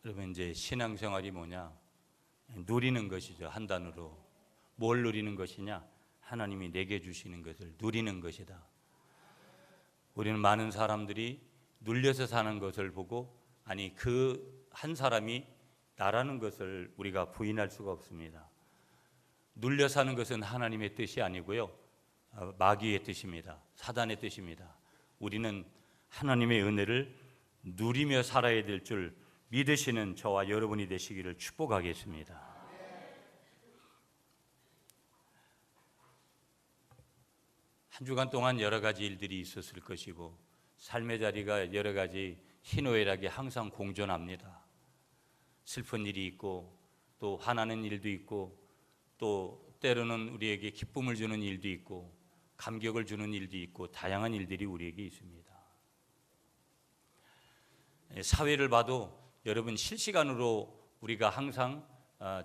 여러분, 이제 신앙생활이 뭐냐? 누리는 것이죠. 한 단어로. 뭘 누리는 것이냐? 하나님이 내게 주시는 것을 누리는 것이다. 우리는 많은 사람들이 눌려서 사는 것을 보고, 아니 그 한 사람이 나라는 것을 우리가 부인할 수가 없습니다. 눌려 사는 것은 하나님의 뜻이 아니고요, 마귀의 뜻입니다. 사단의 뜻입니다. 우리는 하나님의 은혜를 누리며 살아야 될 줄 믿으시는 저와 여러분이 되시기를 축복하겠습니다. 한 주간 동안 여러 가지 일들이 있었을 것이고, 삶의 자리가 여러 가지 희노애락이 항상 공존합니다. 슬픈 일이 있고, 또 화나는 일도 있고, 또 때로는 우리에게 기쁨을 주는 일도 있고, 감격을 주는 일도 있고, 다양한 일들이 우리에게 있습니다. 사회를 봐도 여러분, 실시간으로 우리가 항상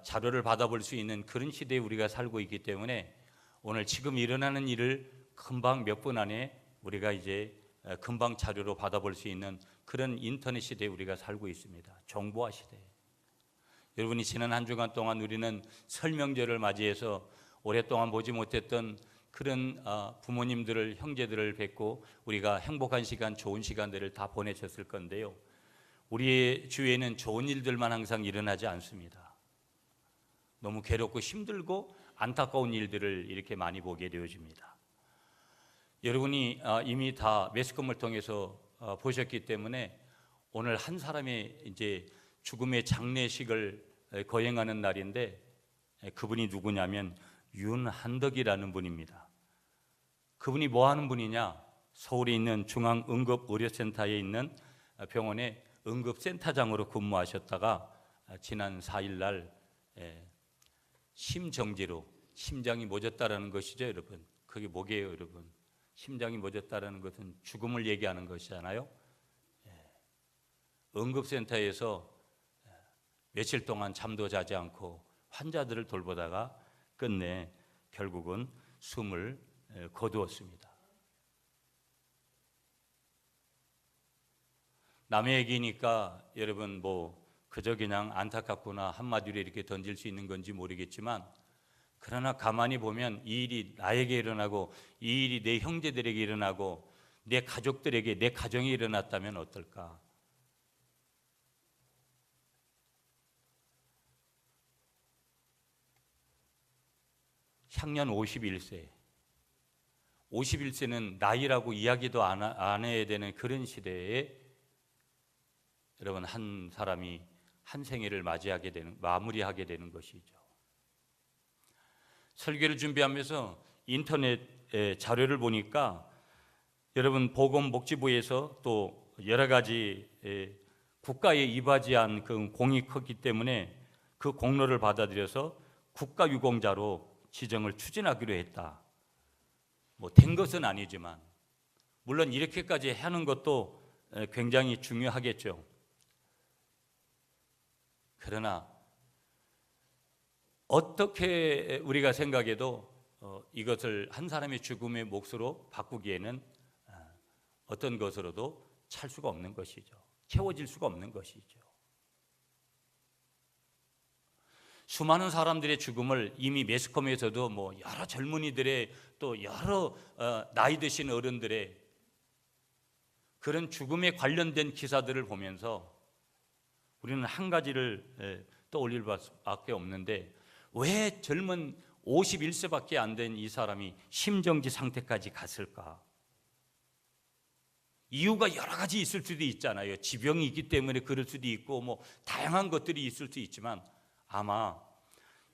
자료를 받아볼 수 있는 그런 시대에 우리가 살고 있기 때문에, 오늘 지금 일어나는 일을 금방 몇 분 안에 우리가 이제 금방 자료로 받아볼 수 있는 그런 인터넷 시대에 우리가 살고 있습니다. 정보화 시대. 여러분이 지난 한 주간 동안 우리는 설 명절을 맞이해서 오랫동안 보지 못했던 그런 부모님들을, 형제들을 뵙고 우리가 행복한 시간, 좋은 시간들을 다 보내셨을 건데요, 우리의 주위에는 좋은 일들만 항상 일어나지 않습니다. 너무 괴롭고 힘들고 안타까운 일들을 이렇게 많이 보게 되어집니다. 여러분이 이미 다 매스컴을 통해서 보셨기 때문에 오늘 한 사람의 이제 죽음의 장례식을 거행하는 날인데, 그분이 누구냐면 윤한덕이라는 분입니다. 그분이 뭐 하는 분이냐? 서울에 있는 중앙응급의료센터에 있는 병원의 응급센터장으로 근무하셨다가 지난 4일 날 심정지로, 심장이 멎었다라는 것이죠, 여러분. 그게 뭐게요, 여러분? 심장이 멎었다라는 것은 죽음을 얘기하는 것이잖아요. 응급센터에서 며칠 동안 잠도 자지 않고 환자들을 돌보다가 끝내 결국은 숨을 거두었습니다. 남의 얘기니까 여러분 뭐 그저 그냥 안타깝구나 한마디로 이렇게 던질 수 있는 건지 모르겠지만, 그러나 가만히 보면 이 일이 나에게 일어나고, 이 일이 내 형제들에게 일어나고, 내 가족들에게, 내 가정에 일어났다면 어떨까? 향년 51세. 51세는 나이라고 이야기도 안 해야 되는 그런 시대에 여러분, 한 사람이 한 생애를 마무리하게 되는 것이죠. 설교를 준비하면서 인터넷 자료를 보니까 여러분, 보건복지부에서 또 여러 가지 국가에 이바지한 그 공이 컸기 때문에 그 공로를 받아들여서 국가유공자로 지정을 추진하기로 했다. 뭐 된 것은 아니지만, 물론 이렇게까지 하는 것도 굉장히 중요하겠죠. 그러나 어떻게 우리가 생각해도 이것을 한 사람의 죽음의 몫으로 바꾸기에는 어떤 것으로도 찰 수가 없는 것이죠. 채워질 수가 없는 것이죠. 수많은 사람들의 죽음을 이미 매스컴에서도 뭐 여러 젊은이들의, 또 여러 나이 드신 어른들의 그런 죽음에 관련된 기사들을 보면서 우리는 한 가지를 떠올릴 수밖에 없는데, 왜 젊은 51세밖에 안 된 이 사람이 심정지 상태까지 갔을까? 이유가 여러 가지 있을 수도 있잖아요. 지병이 있기 때문에 그럴 수도 있고, 뭐 다양한 것들이 있을 수 있지만, 아마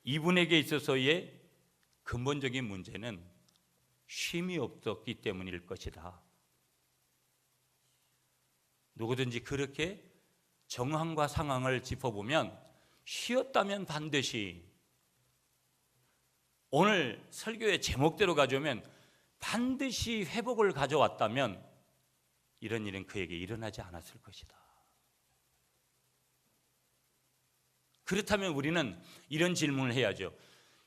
이분에게 있어서의 근본적인 문제는 쉼이 없었기 때문일 것이다. 누구든지 그렇게 정황과 상황을 짚어보면, 쉬었다면 반드시, 오늘 설교의 제목대로 가져오면 반드시 회복을 가져왔다면 이런 일은 그에게 일어나지 않았을 것이다. 그렇다면 우리는 이런 질문을 해야죠.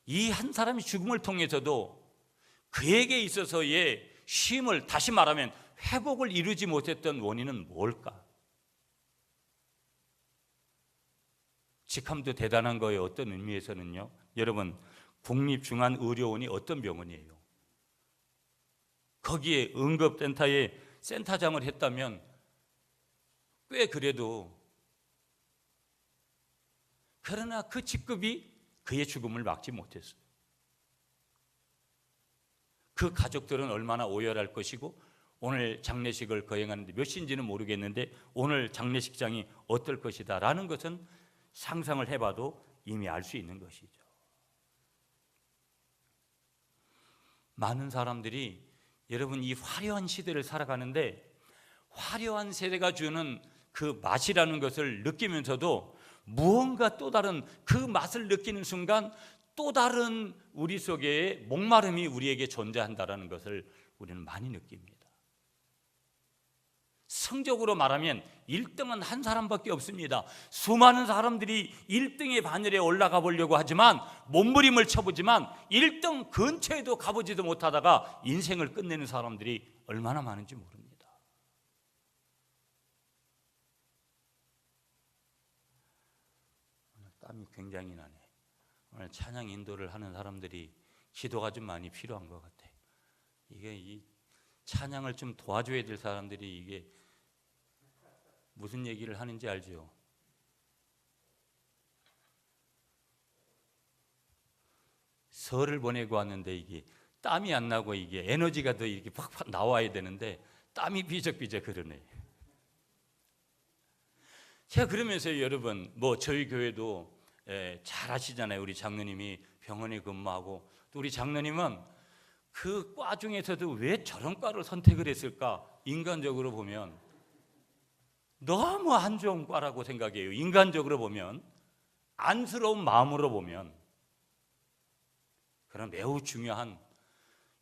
이 한 사람의 죽음을 통해서도 그에게 있어서의 쉼을, 다시 말하면 회복을 이루지 못했던 원인은 뭘까? 직함도 대단한 거예요. 어떤 의미에서는요. 여러분, 국립중앙의료원이 어떤 병원이에요? 거기에 응급센터에 센터장을 했다면 꽤 그래도, 그러나 그 직급이 그의 죽음을 막지 못했어요. 그 가족들은 얼마나 오열할 것이고, 오늘 장례식을 거행하는데 몇 시인지는 모르겠는데 오늘 장례식장이 어떨 것이다 라는 것은 상상을 해봐도 이미 알 수 있는 것이죠. 많은 사람들이 여러분 이 화려한 시대를 살아가는데, 화려한 세대가 주는 그 맛이라는 것을 느끼면서도 무언가 또 다른 그 맛을 느끼는 순간 또 다른 우리 속에 목마름이 우리에게 존재한다는 것을 우리는 많이 느낍니다. 성적으로 말하면 1등은 한 사람밖에 없습니다. 수많은 사람들이 1등의 반열에 올라가 보려고 하지만, 몸부림을 쳐보지만 1등 근처에도 가보지도 못하다가 인생을 끝내는 사람들이 얼마나 많은지 모릅니다. 오늘 땀이 굉장히 나네. 오늘 찬양 인도를 하는 사람들이 기도가 좀 많이 필요한 것 같아. 이게 이 찬양을 좀 도와줘야 될 사람들이 이게 무슨 얘기를 하는지 알죠? 설을 보내고 왔는데 이게 땀이 안 나고 이게 에너지가 더 이렇게 팍팍 나와야 되는데 땀이 비적비적 흐르네. 제가 그러면서 여러분, 뭐 저희 교회도 잘 아시잖아요. 우리 장로님이 병원에 근무하고, 또 우리 장로님은 그 과 중에서도 왜 저런 과를 선택을 했을까? 인간적으로 보면 너무 안 좋은 과라고 생각해요. 인간적으로 보면, 안쓰러운 마음으로 보면. 그런 매우 중요한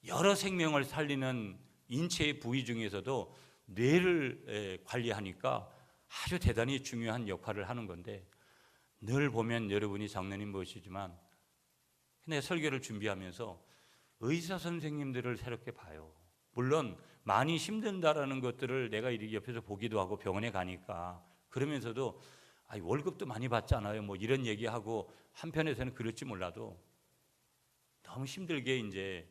여러 생명을 살리는 인체의 부위 중에서도 뇌를 관리하니까 아주 대단히 중요한 역할을 하는 건데, 늘 보면 여러분이 장로님 보시지만 근데 설교를 준비하면서 의사 선생님들을 새롭게 봐요. 물론 많이 힘든다라는 것들을 내가 이렇게 옆에서 보기도 하고 병원에 가니까, 그러면서도 월급도 많이 받잖아요. 뭐 이런 얘기하고 한편에서는 그럴지 몰라도 너무 힘들게 이제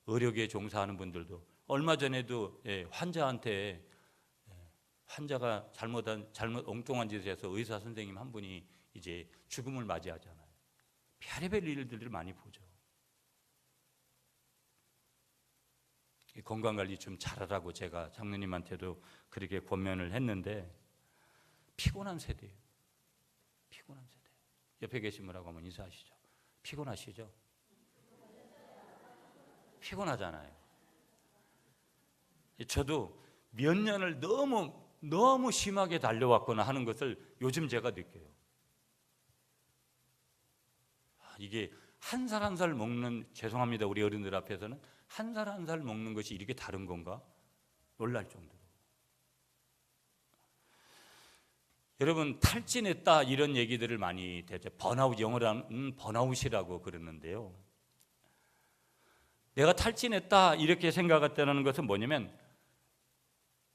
의료계에 종사하는 분들도, 얼마 전에도 환자한테 환자가 잘못 엉뚱한 짓을 해서 의사 선생님 한 분이 이제 죽음을 맞이하잖아요. 별의별 일들을 많이 보죠. 건강관리 좀 잘하라고 제가 장로님한테도 그렇게 권면을 했는데, 피곤한 세대예요. 피곤한 세대. 옆에 계신 분하고 한번 인사하시죠. 피곤하시죠? 피곤하잖아요. 저도 몇 년을 너무 심하게 달려왔거나 하는 것을 요즘 제가 느껴요. 이게 한 살 한 살 먹는, 죄송합니다 우리 어른들 앞에서는, 한 살 한 살 먹는 것이 이렇게 다른 건가? 놀랄 정도로. 여러분, 탈진했다 이런 얘기들을 많이 되죠. 번아웃, 영어로는 번아웃이라고 그러는데요. 내가 탈진했다 이렇게 생각했다는 것은 뭐냐면,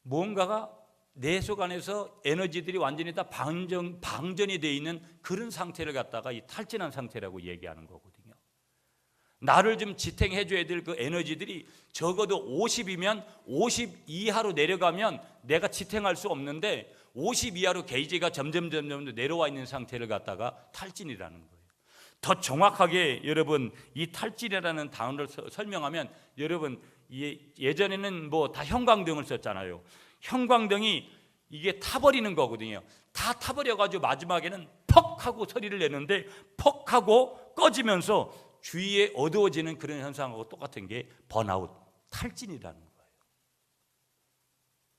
무언가가 내 속 안에서 에너지들이 완전히 다 방전이 되어 있는 그런 상태를 갖다가 이 탈진한 상태라고 얘기하는 거거든요. 나를 좀 지탱해 줘야 될 그 에너지들이 적어도 50이면 50 이하로 내려가면 내가 지탱할 수 없는데, 50 이하로 게이지가 점점 내려와 있는 상태를 갖다가 탈진이라는 거예요. 더 정확하게 여러분, 이 탈진이라는 단어를 설명하면, 여러분 예전에는 뭐 다 형광등을 썼잖아요. 형광등이 이게 타버리는 거거든요. 다 타버려가지고 마지막에는 퍽 하고 소리를 내는데, 퍽 하고 꺼지면서 주위에 어두워지는 그런 현상하고 똑같은 게 번아웃, 탈진이라는 거예요.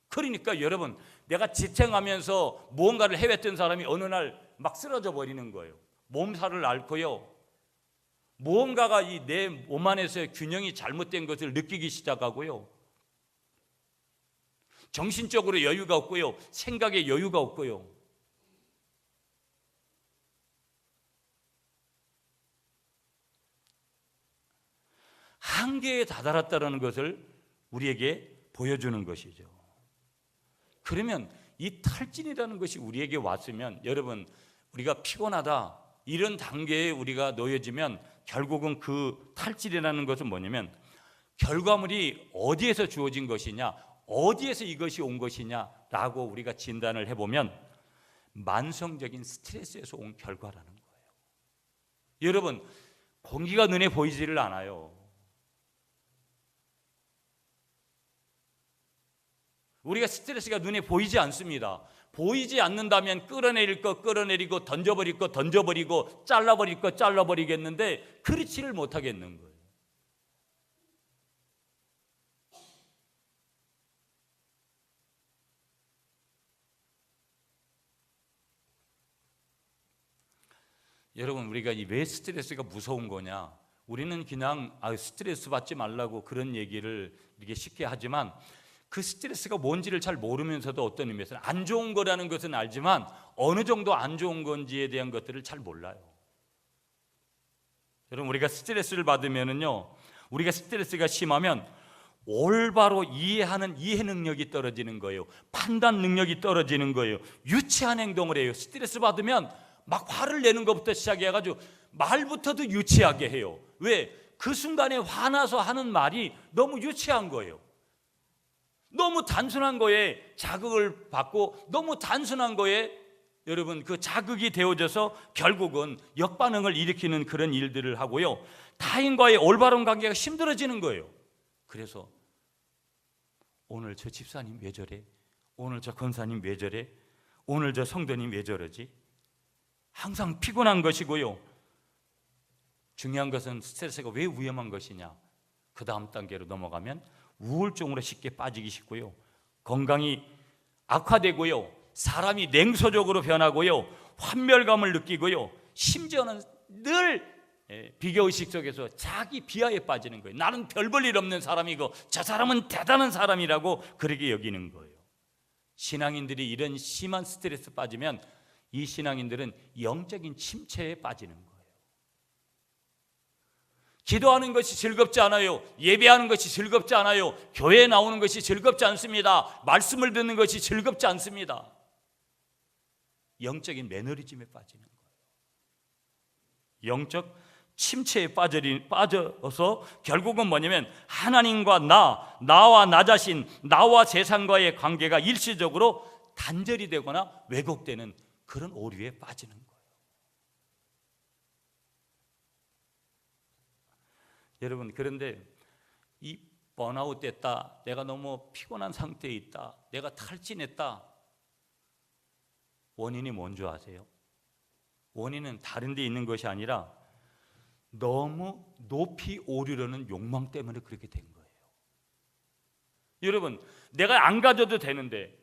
그러니까 여러분, 내가 지탱하면서 무언가를 해왔던 사람이 어느 날 막 쓰러져 버리는 거예요. 몸살을 앓고요, 무언가가 이 내 몸 안에서의 균형이 잘못된 것을 느끼기 시작하고요, 정신적으로 여유가 없고요, 생각에 여유가 없고요. 한계에 다다랐다는 것을 우리에게 보여주는 것이죠. 그러면 이 탈진이라는 것이 우리에게 왔으면, 여러분 우리가 피곤하다 이런 단계에 우리가 놓여지면 결국은 그 탈질이라는 것은 뭐냐면 결과물이 어디에서 주어진 것이냐, 어디에서 이것이 온 것이냐라고 우리가 진단을 해보면 만성적인 스트레스에서 온 결과라는 거예요. 여러분, 공기가 눈에 보이지를 않아요. 우리가 스트레스가 눈에 보이지 않습니다. 보이지 않는다면 끌어내릴 거 끌어내리고 던져버릴 거 던져버리고 잘라버릴 거 잘라버리겠는데 그렇지를 못하겠는 거예요. 여러분, 우리가 왜 스트레스가 무서운 거냐? 우리는 그냥 스트레스 받지 말라고 그런 얘기를 이렇게 쉽게 하지만 그 스트레스가 뭔지를 잘 모르면서도 어떤 의미에서는 안 좋은 거라는 것은 알지만 어느 정도 안 좋은 건지에 대한 것들을 잘 몰라요. 여러분, 우리가 스트레스를 받으면은요, 우리가 스트레스가 심하면 올바로 이해하는 이해 능력이 떨어지는 거예요. 판단 능력이 떨어지는 거예요. 유치한 행동을 해요. 스트레스 받으면 막 화를 내는 것부터 시작해가지고 말부터도 유치하게 해요. 왜? 그 순간에 화나서 하는 말이 너무 유치한 거예요. 너무 단순한 거에 자극을 받고 너무 단순한 거에 여러분 그 자극이 되어져서 결국은 역반응을 일으키는 그런 일들을 하고요. 타인과의 올바른 관계가 힘들어지는 거예요. 그래서 오늘 저 집사님 왜 저래? 오늘 저 권사님 왜 저래? 오늘 저 성도님 왜 저러지? 항상 피곤한 것이고요. 중요한 것은 스트레스가 왜 위험한 것이냐? 그 다음 단계로 넘어가면 우울증으로 쉽게 빠지기 쉽고요. 건강이 악화되고요. 사람이 냉소적으로 변하고요. 환멸감을 느끼고요. 심지어는 늘 비교의식 속에서 자기 비하에 빠지는 거예요. 나는 별 볼 일 없는 사람이고 저 사람은 대단한 사람이라고 그렇게 여기는 거예요. 신앙인들이 이런 심한 스트레스 빠지면 이 신앙인들은 영적인 침체에 빠지는 거예요. 기도하는 것이 즐겁지 않아요. 예배하는 것이 즐겁지 않아요. 교회에 나오는 것이 즐겁지 않습니다. 말씀을 듣는 것이 즐겁지 않습니다. 영적인 매너리즘에 빠지는 거예요. 영적 침체에 빠져서 결국은 뭐냐면 하나님과 나와 나 자신, 나와 세상과의 관계가 일시적으로 단절이 되거나 왜곡되는 그런 오류에 빠지는 거예요. 여러분, 그런데 이 번아웃 됐다, 내가 너무 피곤한 상태에 있다, 내가 탈진했다, 원인이 뭔지 아세요? 원인은 다른 데 있는 것이 아니라 너무 높이 오르려는 욕망 때문에 그렇게 된 거예요. 여러분, 내가 안 가져도 되는데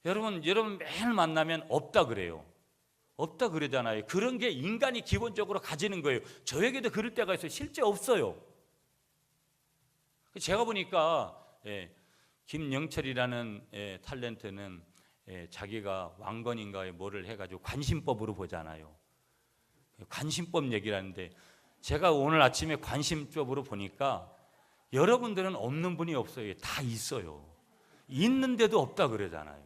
여러분 매일 만나면 없다 그래요. 없다 그러잖아요. 그런 게 인간이 기본적으로 가지는 거예요. 저에게도 그럴 때가 있어요. 실제 없어요. 제가 보니까 김영철이라는 탤런트는 자기가 왕건인가에 뭐를 해가지고 관심법으로 보잖아요. 관심법 얘기를 하는데 제가 오늘 아침에 관심법으로 보니까 여러분들은 없는 분이 없어요. 다 있어요. 있는데도 없다 그러잖아요.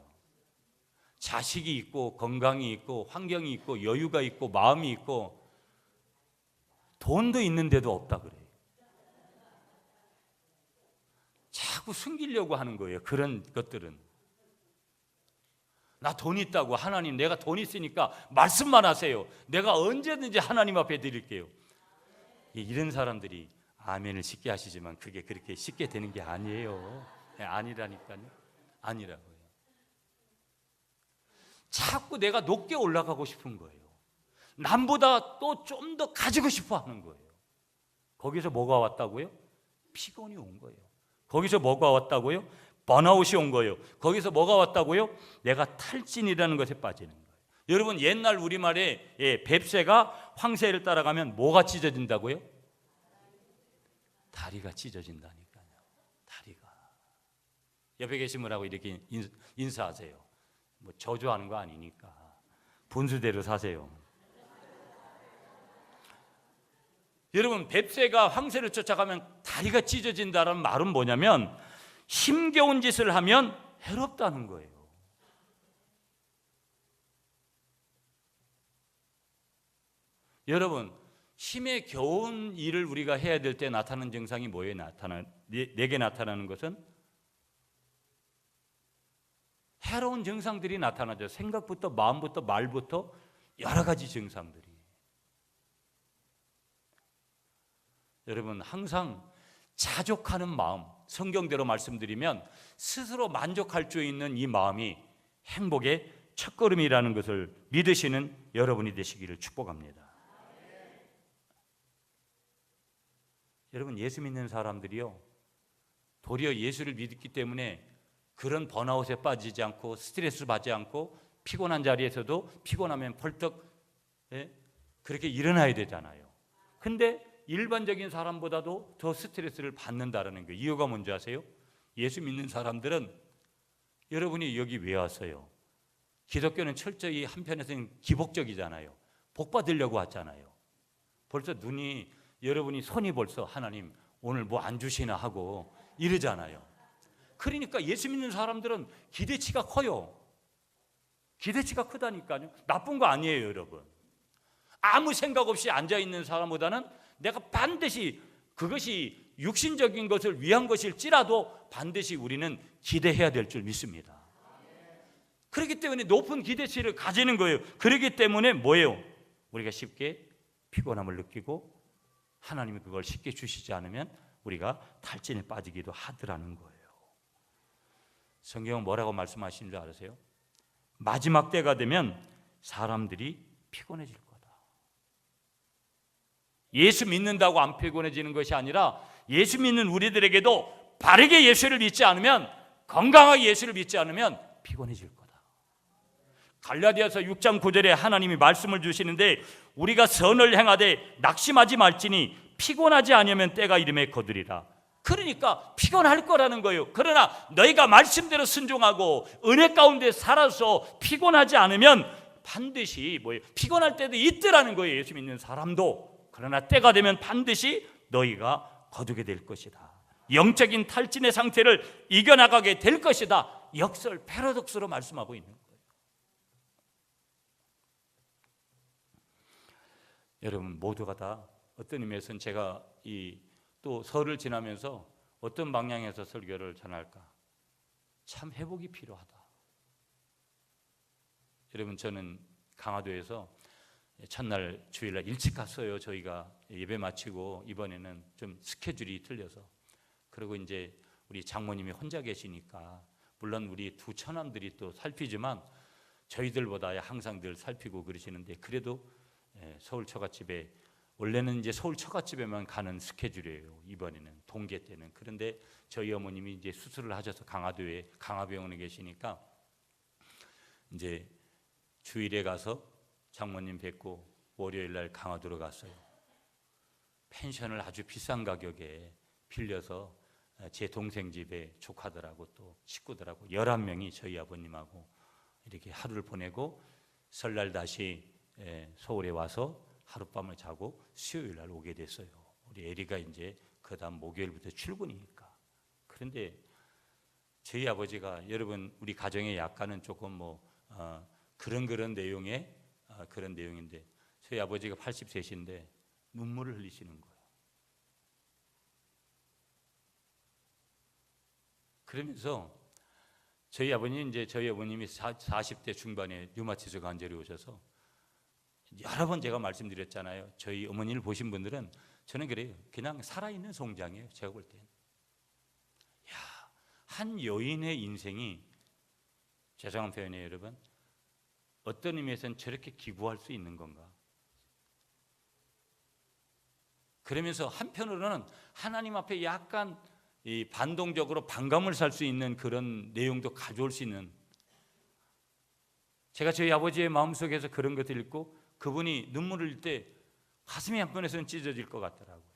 자식이 있고 건강이 있고 환경이 있고 여유가 있고 마음이 있고 돈도 있는데도 없다 그래요. 자꾸 숨기려고 하는 거예요. 그런 것들은. 나 돈 있다고 하나님 내가 돈 있으니까 말씀만 하세요. 내가 언제든지 하나님 앞에 드릴게요. 이런 사람들이 아멘을 쉽게 하시지만 그게 그렇게 쉽게 되는 게 아니에요. 아니라니까요. 아니라고요. 자꾸 내가 높게 올라가고 싶은 거예요. 남보다 또 좀 더 가지고 싶어 하는 거예요. 거기서 뭐가 왔다고요? 피곤이 온 거예요. 거기서 뭐가 왔다고요? 번아웃이 온 거예요. 거기서 뭐가 왔다고요? 내가 탈진이라는 것에 빠지는 거예요. 여러분, 옛날 우리말에 뱁새가 황새를 따라가면 뭐가 찢어진다고요? 다리가 찢어진다니까요. 다리가. 옆에 계신 분하고 이렇게 인사하세요. 뭐 저주하는 거 아니니까 분수대로 사세요. 여러분, 뱁새가 황새를 쫓아가면 다리가 찢어진다는 말은 뭐냐면 힘겨운 짓을 하면 해롭다는 거예요. 여러분, 힘에 겨운 일을 우리가 해야 될 때 나타나는 증상이 뭐예요? 내게 나타나는 것은 해로운 증상들이 나타나죠. 생각부터 마음부터 말부터 여러 가지 증상들이. 여러분, 항상 자족하는 마음, 성경대로 말씀드리면 스스로 만족할 수 있는 이 마음이 행복의 첫걸음이라는 것을 믿으시는 여러분이 되시기를 축복합니다. 여러분, 예수 믿는 사람들이요, 도리어 예수를 믿기 때문에 그런 번아웃에 빠지지 않고 스트레스 받지 않고 피곤한 자리에서도 피곤하면 벌떡 그렇게 일어나야 되잖아요. 근데 일반적인 사람보다도 더 스트레스를 받는다라는 거예요. 이유가 뭔지 아세요? 예수 믿는 사람들은, 여러분이 여기 왜 왔어요? 기독교는 철저히 한편에서는 기복적이잖아요. 복 받으려고 왔잖아요. 벌써 눈이, 여러분이 손이 벌써 하나님 오늘 뭐 안 주시나 하고 이러잖아요. 그러니까 예수 믿는 사람들은 기대치가 커요. 기대치가 크다니까요. 나쁜 거 아니에요, 여러분. 아무 생각 없이 앉아있는 사람보다는 내가 반드시 그것이 육신적인 것을 위한 것일지라도 반드시 우리는 기대해야 될 줄 믿습니다. 그렇기 때문에 높은 기대치를 가지는 거예요. 그렇기 때문에 뭐예요? 우리가 쉽게 피곤함을 느끼고 하나님이 그걸 쉽게 주시지 않으면 우리가 탈진에 빠지기도 하더라는 거예요. 성경은 뭐라고 말씀하시는 줄 아세요? 마지막 때가 되면 사람들이 피곤해질 거다. 예수 믿는다고 안 피곤해지는 것이 아니라 예수 믿는 우리들에게도 바르게 예수를 믿지 않으면, 건강하게 예수를 믿지 않으면 피곤해질 거다. 갈라디아서 6장 9절에 하나님이 말씀을 주시는데, 우리가 선을 행하되 낙심하지 말지니 피곤하지 아니하면 때가 이름에 거두리라. 그러니까 피곤할 거라는 거예요. 그러나 너희가 말씀대로 순종하고 은혜 가운데 살아서 피곤하지 않으면 반드시 뭐예요? 피곤할 때도 있더라는 거예요. 예수 믿는 사람도. 그러나 때가 되면 반드시 너희가 거두게 될 것이다. 영적인 탈진의 상태를 이겨나가게 될 것이다. 역설 패러독스로 말씀하고 있는 거예요. 여러분, 모두가 다 어떤 의미에서는 제가 또 설을 지나면서 어떤 방향에서 설교를 전할까, 참 회복이 필요하다. 여러분, 저는 강화도에서 첫날 주일날 일찍 갔어요. 저희가 예배 마치고 이번에는 좀 스케줄이 틀려서. 그리고 이제 우리 장모님이 혼자 계시니까, 물론 우리 두 처남들이 또 살피지만 저희들보다 항상 늘 살피고 그러시는데, 그래도 서울 처갓집에, 원래는 이제 서울 처갓집에만 가는 스케줄이에요. 이번에는 동계 때는. 그런데 저희 어머님이 이제 수술을 하셔서 강화도에 강화병원에 계시니까 이제 주일에 가서 장모님 뵙고 월요일 날 강화도로 갔어요. 펜션을 아주 비싼 가격에 빌려서 제 동생 집에 조카들하고 또 식구들하고 11명이 저희 아버님하고 이렇게 하루를 보내고 설날 다시 서울에 와서 하룻밤을 자고 수요일 날 오게 됐어요. 우리 에리가 이제 그 다음 목요일부터 출근이니까. 그런데 저희 아버지가, 여러분 우리 가정의 약간은 조금 그런 내용의 그런 내용인데, 저희 아버지가 80세신데 눈물을 흘리시는 거예요. 그러면서 저희 아버님이 40대 중반에 류마티스 관절이 오셔서, 여러 번 제가 말씀드렸잖아요. 저희 어머니를 보신 분들은, 저는 그래요. 그냥 살아있는 송장이에요. 제가 볼 때는. 한 여인의 인생이, 죄송한 표현이에요, 여러분, 어떤 의미에서는 저렇게 기구할 수 있는 건가? 그러면서 한편으로는 하나님 앞에 약간 반동적으로 반감을 살 수 있는 그런 내용도 가져올 수 있는, 제가 저희 아버지의 마음속에서 그런 것을 읽고 그분이 눈물을 흘릴 때 가슴이 한편에서는 찢어질 것 같더라고요.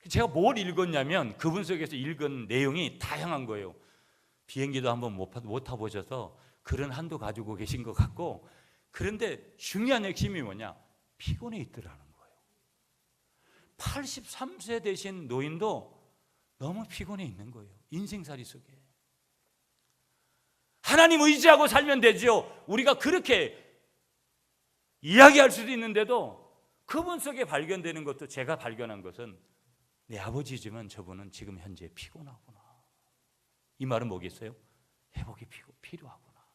제가 뭘 읽었냐면, 그분 속에서 읽은 내용이 다양한 거예요. 비행기도 한번 못 타보셔서 그런 한도 가지고 계신 것 같고, 그런데 중요한 핵심이 뭐냐? 피곤해 있더라는 거예요. 83세 되신 노인도 너무 피곤해 있는 거예요. 인생살이 속에. 하나님 의지하고 살면 되지요. 우리가 그렇게 이야기할 수도 있는데도 그분 속에 발견되는 것도, 제가 발견한 것은 내 아버지지만 저분은 지금 현재 피곤하구나. 이 말은 뭐겠어요? 회복이 필요하구나.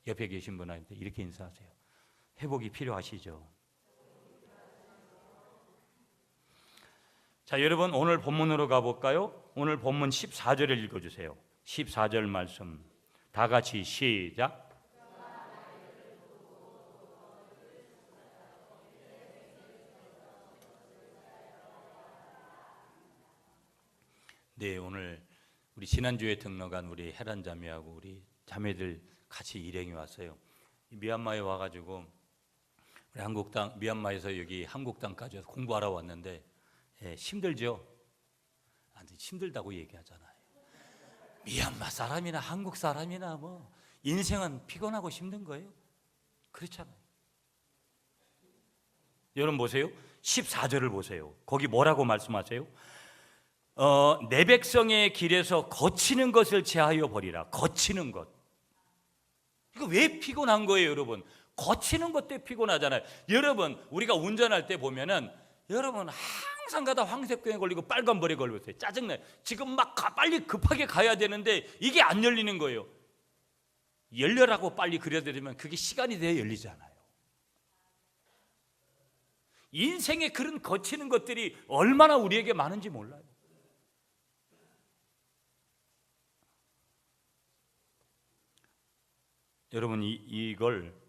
옆에 계신 분한테 이렇게 인사하세요. 회복이 필요하시죠? 자, 여러분 오늘 본문으로 가볼까요? 오늘 본문 14절을 읽어주세요. 14절 말씀 다 같이 시작. 네, 오늘 우리 지난주에 등록한 우리 헤란 자매하고 우리 자매들 같이 일행이 왔어요. 미얀마에 와가지고 우리 한국 땅, 미얀마에서 여기 한국 땅까지 와서 공부하러 왔는데 힘들죠? 힘들다고 얘기하잖아요. 미얀마 사람이나 한국 사람이나 뭐 인생은 피곤하고 힘든 거예요. 그렇잖아요. 여러분 보세요. 14절을 보세요. 거기 뭐라고 말씀하세요? 내 백성의 길에서 거치는 것을 제하여 버리라. 거치는 것. 이거 왜 피곤한 거예요, 여러분? 거치는 것 때문에 피곤하잖아요. 여러분, 우리가 운전할 때 보면은 여러분 항상 가다 황색병에 걸리고 빨간불에 걸리고 있어요. 짜증나요. 지금 막 빨리 급하게 가야 되는데 이게 안 열리는 거예요. 열려라고 빨리 그려드리면 그게 시간이 돼야 열리잖아요. 인생에 그런 거치는 것들이 얼마나 우리에게 많은지 몰라요. 여러분 이걸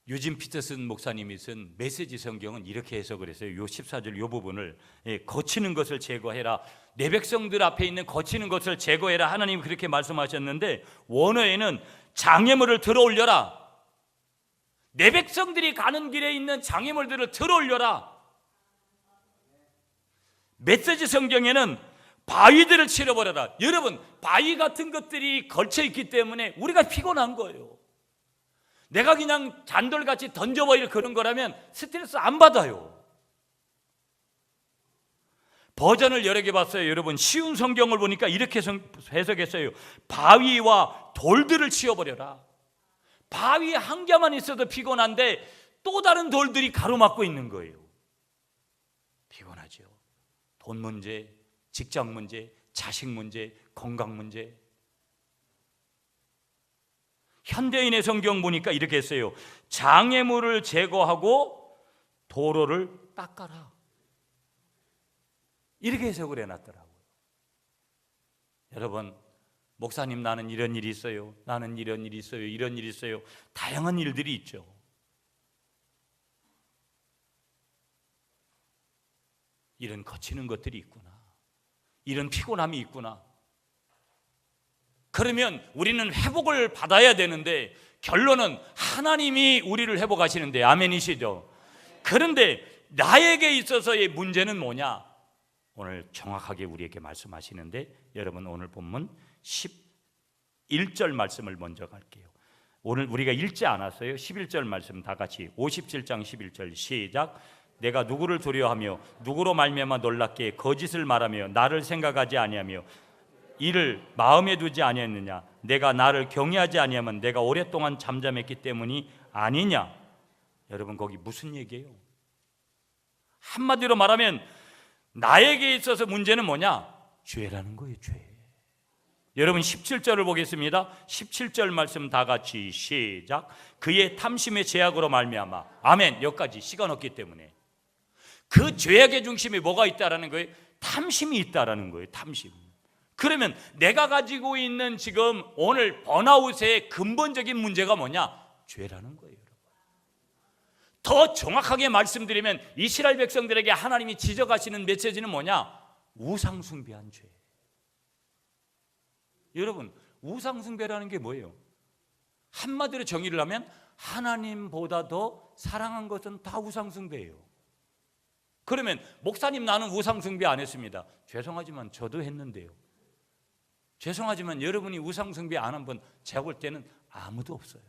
유진 피터슨 목사님이 쓴 메시지 성경은 이렇게 해석을 했어요. 요 14절 요 부분을 거치는 것을 제거해라. 내 백성들 앞에 있는 거치는 것을 제거해라. 하나님이 그렇게 말씀하셨는데 원어에는 장애물을 들어올려라. 내 백성들이 가는 길에 있는 장애물들을 들어올려라. 메시지 성경에는 바위들을 치러버려라. 여러분 바위 같은 것들이 걸쳐 있기 때문에 우리가 피곤한 거예요. 내가 그냥 잔돌같이 던져버릴 그런 거라면 스트레스 안 받아요. 버전을 여러 개 봤어요. 여러분 쉬운 성경을 보니까 이렇게 해석했어요. 바위와 돌들을 치워버려라. 바위 한 개만 있어도 피곤한데 또 다른 돌들이 가로막고 있는 거예요. 피곤하죠. 돈 문제, 직장 문제, 자식 문제, 건강 문제. 현대인의 성경 보니까 이렇게 했어요. 장애물을 제거하고 도로를 닦아라. 이렇게 해석을 해놨더라고요. 여러분, 목사님 나는 이런 일이 있어요. 나는 이런 일이 있어요. 이런 일이 있어요. 다양한 일들이 있죠. 이런 거치는 것들이 있구나. 이런 피곤함이 있구나. 그러면 우리는 회복을 받아야 되는데 결론은 하나님이 우리를 회복하시는데 아멘이시죠? 그런데 나에게 있어서의 문제는 뭐냐? 오늘 정확하게 우리에게 말씀하시는데 여러분 오늘 본문 11절 말씀을 먼저 갈게요. 오늘 우리가 읽지 않았어요. 11절 말씀 다 같이 57장 11절 시작. 내가 누구를 두려워하며 누구로 말미암아 놀랍게 거짓을 말하며 나를 생각하지 아니하며 이를 마음에 두지 아니했느냐? 내가 나를 경외하지 아니하면 내가 오랫동안 잠잠했기 때문이 아니냐? 여러분 거기 무슨 얘기예요? 한마디로 말하면 나에게 있어서 문제는 뭐냐? 죄라는 거예요. 죄. 여러분 17절을 보겠습니다. 17절 말씀 다 같이 시작. 그의 탐심의 죄악으로 말미암아. 아멘. 여기까지 시간 없기 때문에 그 죄악의 중심에 뭐가 있다라는 거예요? 탐심이 있다라는 거예요. 탐심. 그러면 내가 가지고 있는 지금 오늘 번아웃의 근본적인 문제가 뭐냐? 죄라는 거예요. 여러분. 더 정확하게 말씀드리면 이스라엘 백성들에게 하나님이 지적하시는 메시지는 뭐냐? 우상숭배한 죄. 여러분 우상숭배라는 게 뭐예요? 한마디로 정의를 하면 하나님보다 더 사랑한 것은 다 우상숭배예요. 그러면 목사님 나는 우상숭배 안 했습니다. 죄송하지만 저도 했는데요. 죄송하지만 여러분이 우상숭배 안 한 분 제가 볼 때는 아무도 없어요.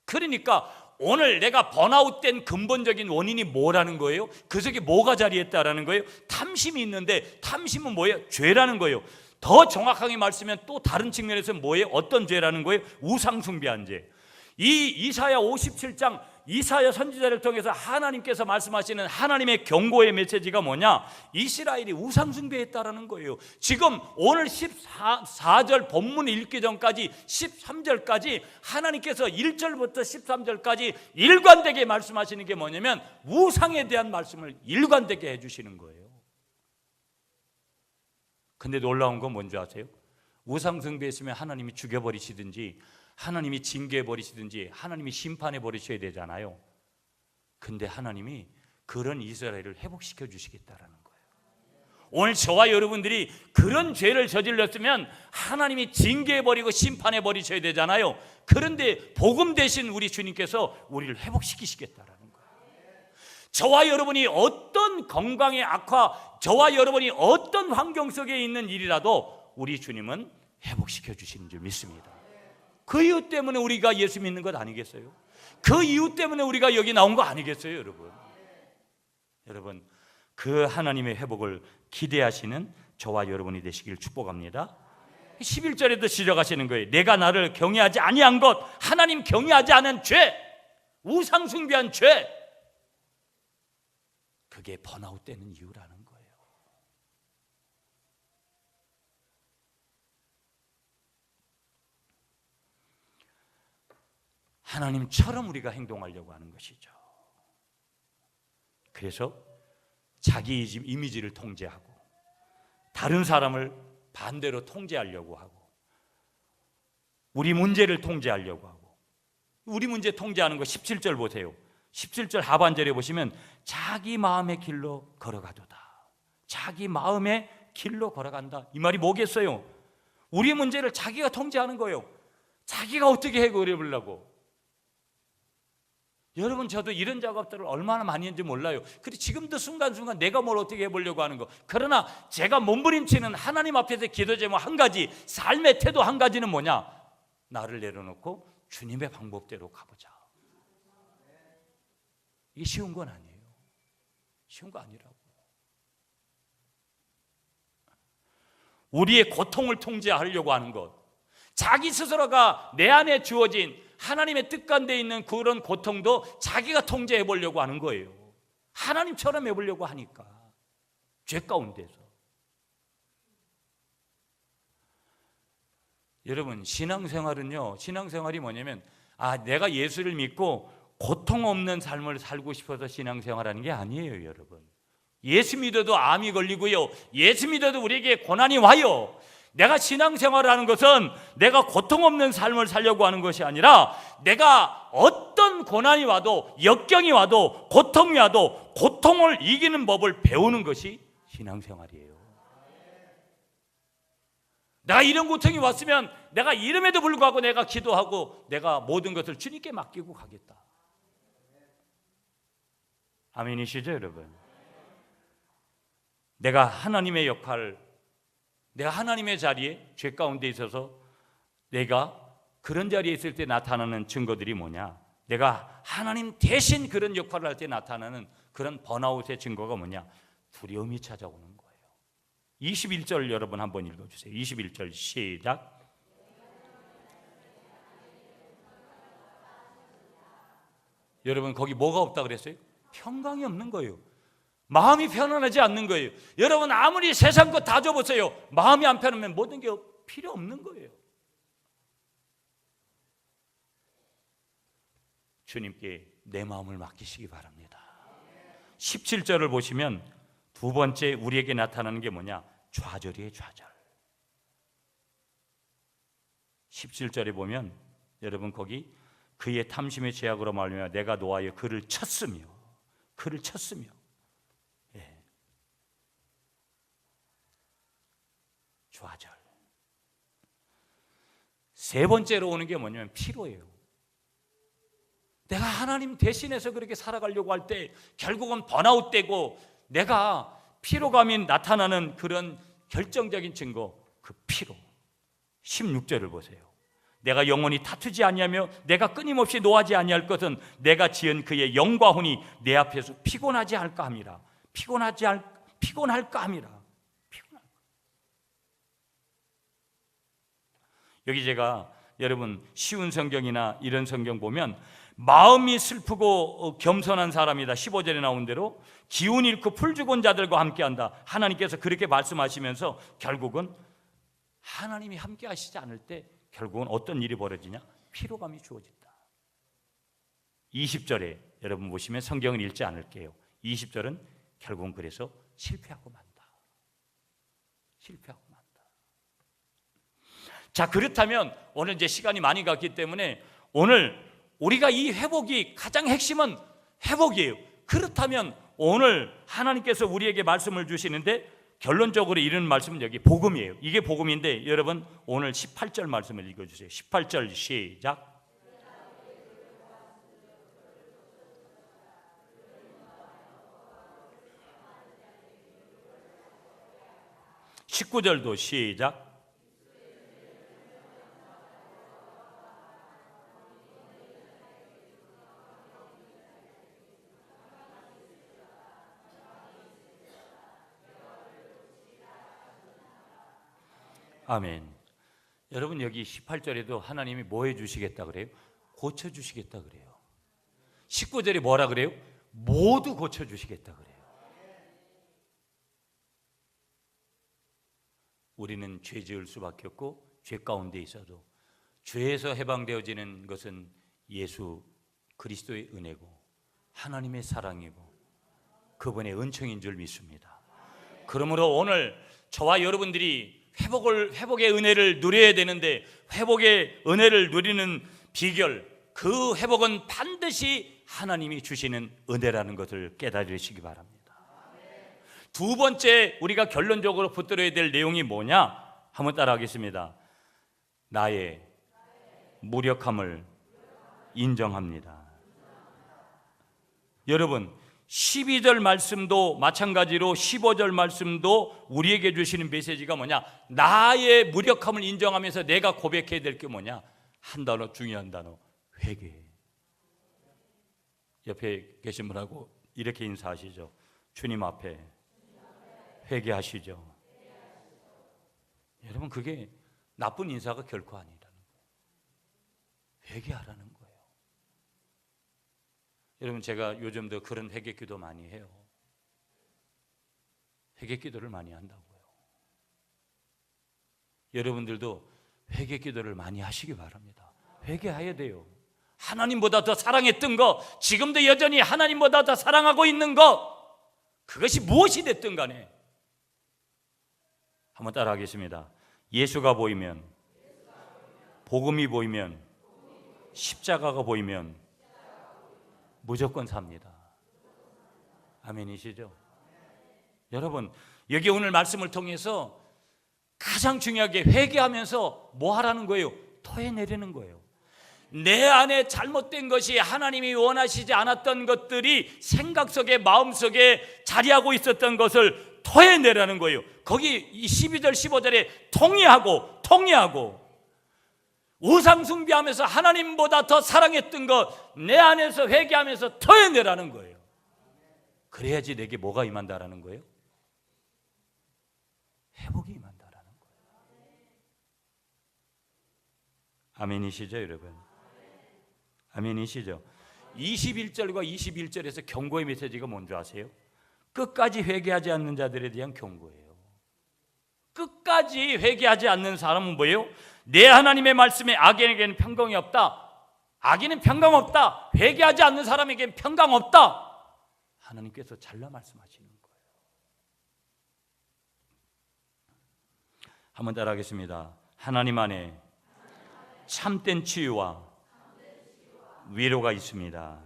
그러니까 오늘 내가 번아웃된 근본적인 원인이 뭐라는 거예요? 그 속에 뭐가 자리했다라는 거예요? 탐심이 있는데 탐심은 뭐예요? 죄라는 거예요. 더 정확하게 말씀하면 또 다른 측면에서 뭐예요? 어떤 죄라는 거예요? 우상숭배한 죄. 이 이사야 57장 이사야 선지자를 통해서 하나님께서 말씀하시는 하나님의 경고의 메시지가 뭐냐? 이스라엘이 우상숭배했다라는 거예요. 지금 오늘 14절 본문 읽기 전까지 13절까지 하나님께서 1절부터 13절까지 일관되게 말씀하시는 게 뭐냐면 우상에 대한 말씀을 일관되게 해주시는 거예요. 근데 놀라운 건 뭔지 아세요? 우상숭배했으면 하나님이 죽여버리시든지 하나님이 징계해버리시든지 하나님이 심판해버리셔야 되잖아요. 근데 하나님이 그런 이스라엘을 회복시켜 주시겠다라는 거예요. 오늘 저와 여러분들이 그런 죄를 저질렀으면 하나님이 징계해버리고 심판해버리셔야 되잖아요. 그런데 복음 대신 우리 주님께서 우리를 회복시키시겠다라는 거예요. 저와 여러분이 어떤 건강의 악화, 저와 여러분이 어떤 환경 속에 있는 일이라도 우리 주님은 회복시켜 주시는 줄 믿습니다. 그 이유 때문에 우리가 예수 믿는 것 아니겠어요? 그 이유 때문에 우리가 여기 나온 거 아니겠어요, 여러분? 여러분, 그 하나님의 회복을 기대하시는 저와 여러분이 되시길 축복합니다. 11절에도 시작하시는 거예요. 내가 나를 경외하지 아니한 것, 하나님 경외하지 않은 죄, 우상 숭배한 죄, 그게 번아웃 되는 이유라는 거예요. 하나님처럼 우리가 행동하려고 하는 것이죠. 그래서 자기 이미지를 통제하고 다른 사람을 반대로 통제하려고 하고 우리 문제를 통제하려고 하고 우리 문제 통제하는 거 17절 보세요. 17절 하반절에 보시면 자기 마음의 길로 걸어가도다. 자기 마음의 길로 걸어간다. 이 말이 뭐겠어요? 우리 문제를 자기가 통제하는 거예요. 자기가 어떻게 해결해 보려고. 여러분, 저도 이런 작업들을 얼마나 많이 했는지 몰라요. 그리고 지금도 순간순간 내가 뭘 어떻게 해보려고 하는 거. 그러나 제가 몸부림치는 하나님 앞에서 기도 제목 한 가지, 삶의 태도 한 가지는 뭐냐? 나를 내려놓고 주님의 방법대로 가보자. 이게 쉬운 건 아니에요. 쉬운 거 아니라고. 우리의 고통을 통제하려고 하는 것, 자기 스스로가 내 안에 주어진 하나님의 뜻 가운데 있는 그런 고통도 자기가 통제해 보려고 하는 거예요. 하나님처럼 해보려고 하니까 죄 가운데서. 여러분, 신앙생활은요, 신앙생활이 뭐냐면 내가 예수를 믿고 고통 없는 삶을 살고 싶어서 신앙생활하는 게 아니에요. 여러분, 예수 믿어도 암이 걸리고요, 예수 믿어도 우리에게 고난이 와요. 내가 신앙생활을 하는 것은 내가 고통 없는 삶을 살려고 하는 것이 아니라 내가 어떤 고난이 와도, 역경이 와도, 고통이 와도 고통을 이기는 법을 배우는 것이 신앙생활이에요. 내가 이런 고통이 왔으면 내가 이름에도 불구하고 내가 기도하고 내가 모든 것을 주님께 맡기고 가겠다. 아멘이시죠, 여러분? 내가 하나님의 역할, 내가 하나님의 자리에 죄 가운데 있어서 내가 그런 자리에 있을 때 나타나는 증거들이 뭐냐? 내가 하나님 대신 그런 역할을 할 때 나타나는 그런 번아웃의 증거가 뭐냐? 두려움이 찾아오는 거예요. 21절 여러분 한번 읽어주세요. 21절 시작. 여러분, 거기 뭐가 없다 그랬어요? 평강이 없는 거예요. 마음이 편안하지 않는 거예요. 여러분, 아무리 세상 것 다 줘보세요. 마음이 안 편하면 모든 게 필요 없는 거예요. 주님께 내 마음을 맡기시기 바랍니다. 17절을 보시면 두 번째 우리에게 나타나는 게 뭐냐? 좌절이에요, 좌절. 17절에 보면 여러분, 거기 그의 탐심의 죄악으로 말미암아 내가 노하여 그를 쳤으며 좌절. 세 번째로 오는 게 뭐냐면 피로예요. 내가 하나님 대신해서 그렇게 살아가려고 할 때 결국은 번아웃되고 내가 피로감이 나타나는 그런 결정적인 증거, 그 피로. 16절을 보세요. 내가 영원히 다투지 아니하며 내가 끊임없이 노하지 아니할 것은 내가 지은 그의 영과 혼이 내 앞에서 피곤하지 할까 함이라. 피곤할까 함이라. 여기 제가 여러분 쉬운 성경이나 이런 성경 보면 마음이 슬프고 겸손한 사람이다 15절에 나온 대로 기운 잃고 풀 죽은 자들과 함께한다. 하나님께서 그렇게 말씀하시면서 결국은 하나님이 함께 하시지 않을 때 결국은 어떤 일이 벌어지냐? 피로감이 주어진다. 20절에 여러분 보시면 성경을 읽지 않을게요. 20절은 결국은 그래서 실패하고 만다. 실패하고 만다. 자, 그렇다면 오늘 이제 시간이 많이 갔기 때문에 오늘 우리가 이 회복이 가장 핵심은 회복이에요. 그렇다면 오늘 하나님께서 우리에게 말씀을 주시는데 결론적으로 이런 말씀은 여기 복음이에요. 이게 복음인데 여러분 오늘 18절 말씀을 읽어주세요. 18절 시작. 19절도 시작. 아멘. 여러분 여기 18절에도 하나님이 뭐 해주시겠다 그래요? 고쳐주시겠다 그래요. 19절에 뭐라 그래요? 모두 고쳐주시겠다 그래요. 우리는 죄 지을 수밖에 없고 죄 가운데 있어도 죄에서 해방되어지는 것은 예수 그리스도의 은혜고 하나님의 사랑이고 그분의 은총인 줄 믿습니다. 그러므로 오늘 저와 여러분들이 회복의 은혜를 누려야 되는데 회복의 은혜를 누리는 비결, 그 회복은 반드시 하나님이 주시는 은혜라는 것을 깨달으시기 바랍니다. 두 번째 우리가 결론적으로 붙들어야 될 내용이 뭐냐? 한번 따라하겠습니다. 나의 무력함을 인정합니다. 여러분 12절 말씀도 마찬가지로 15절 말씀도 우리에게 주시는 메시지가 뭐냐? 나의 무력함을 인정하면서 내가 고백해야 될 게 뭐냐? 한 단어, 중요한 단어, 회개. 옆에 계신 분하고 이렇게 인사하시죠. 주님 앞에 회개하시죠. 여러분 그게 나쁜 인사가 결코 아니라는 거예요. 회개하라는 거예요. 여러분 제가 요즘도 그런 회개 기도 많이 해요. 회개 기도를 많이 한다고요. 여러분들도 회개 기도를 많이 하시기 바랍니다. 회개해야 돼요. 하나님보다 더 사랑했던 거, 지금도 여전히 하나님보다 더 사랑하고 있는 거, 그것이 무엇이 됐든 간에 한번 따라하겠습니다. 예수가 보이면, 복음이 보이면, 십자가가 보이면 무조건 삽니다. 아멘이시죠? 여러분 여기 오늘 말씀을 통해서 가장 중요하게 회개하면서 뭐 하라는 거예요? 토해내려는 거예요. 내 안에 잘못된 것이 하나님이 원하시지 않았던 것들이 생각 속에 마음 속에 자리하고 있었던 것을 토해내라는 거예요. 거기 이 12절 15절에 통회하고 우상 숭배하면서 하나님보다 더 사랑했던 것 내 안에서 회개하면서 토해내라는 거예요. 그래야지 내게 뭐가 임한다라는 거예요? 회복이 임한다라는 거예요. 아멘이시죠 여러분? 아멘이시죠? 21절과 21절에서 경고의 메시지가 뭔지 아세요? 끝까지 회개하지 않는 자들에 대한 경고예요. 끝까지 회개하지 않는 사람은 뭐예요? 내 하나님의 말씀에 악인에게는 평강이 없다. 악인은 평강 없다. 회개하지 않는 사람에게는 평강 없다. 하나님께서 잘라 말씀하시는 거예요. 한번 따라하겠습니다. 하나님 안에 참된 치유와 위로가 있습니다.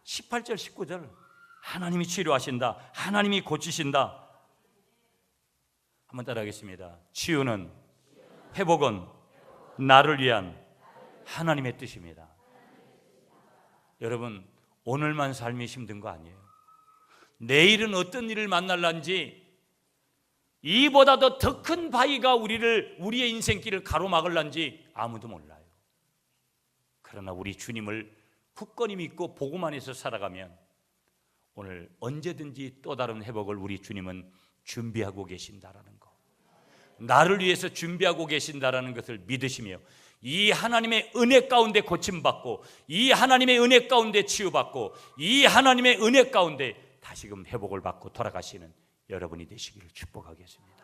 18절 19절 하나님이 치료하신다. 하나님이 고치신다. 한번 따라하겠습니다. 치유는 회복은 나를 위한 하나님의 뜻입니다. 여러분 오늘만 삶이 힘든 거 아니에요. 내일은 어떤 일을 만날란지 이보다도 더 큰 바위가 우리의 인생길을 가로막을란지 아무도 몰라요. 그러나 우리 주님을 굳건히 믿고 복음 안에서 살아가면 오늘 언제든지 또 다른 회복을 우리 주님은 준비하고 계신다라는 거. 나를 위해서 준비하고 계신다라는 것을 믿으시며 이 하나님의 은혜 가운데 고침받고 이 하나님의 은혜 가운데 치유받고 이 하나님의 은혜 가운데 다시금 회복을 받고 돌아가시는 여러분이 되시기를 축복하겠습니다.